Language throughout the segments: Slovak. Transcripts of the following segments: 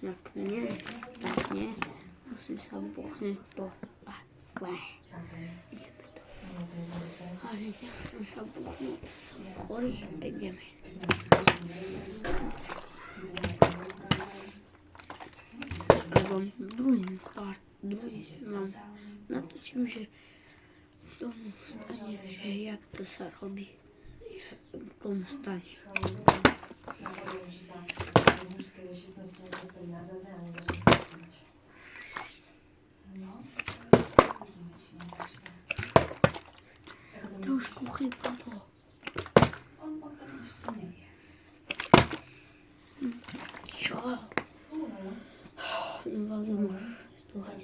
jak nie stanie, musím sa bochnúť po... Ideme to. Ale nechcem sa bochnúť, som chorý, ideme. Lebo druhý mám natočím, že tomu stane, že jak to sa robí, komu stane. Trošku chýba to. Čo? Nevadí, môžeš stúhať.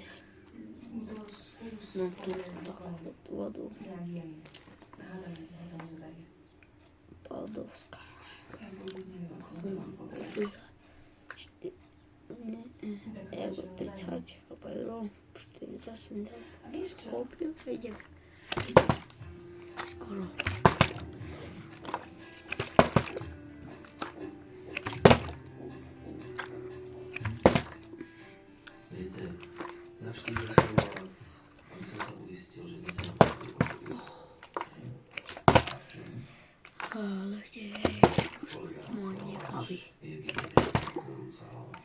No tu takú vodu. Paldovská. Euro 30, alebo euro 40 som dal. Kúpil a ideme. Skoro. Viete, navštívil som vás, aby som sa uistil, že sme sa napokojili. Ale kde je? Už môj nebaví. Je vidieť, horúca hlava.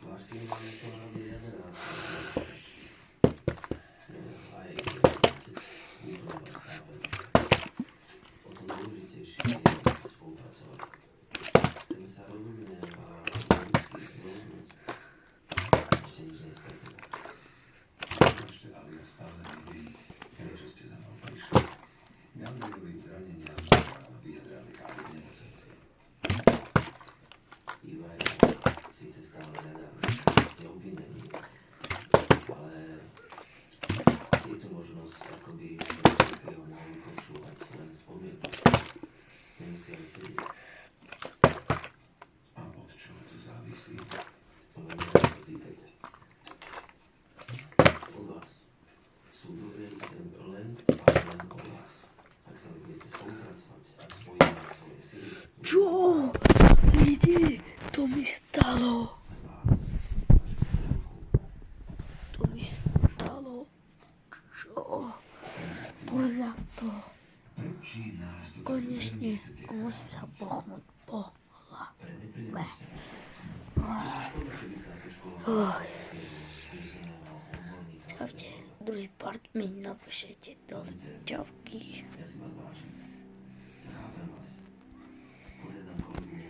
Váš syn má niečo na robiť 11. Aj otec úplne vás chápem. O to dôležitejšie je, aby ste spolupracovali. Chceme sa rozumne a ľudsky rozumieť. Ešte nič nestratilo. Ešte Alia stále nevidí, prečo ste za mnou prišli. Gamblerovým zraneniam vyjadrali kády nemocnici. Juraj síce stále hľadáme, je obvinený, ale je tu možnosť, akoby rodičovia ho mohli počúvať len z podmienky. Nemusia sedieť. A od čoho to závisí? Som veľmi rád sa pýtajte. Od vás. Súdovie chcem len a len od vás. Ak sa budete spolupracovať, ak spojíme svoje sily, Čo? Lidi, to mi stalo. vás, vašu priateľku, To mi stalo. Čo? Jak to? Prečí nás do Konečne musím sa bochnúť po hlave. pre nepríjemnosti. Čavte, druhý part mi napíšete do čavky. Ja si vás vážim. Chápem vás. Pohľadám kolegyne.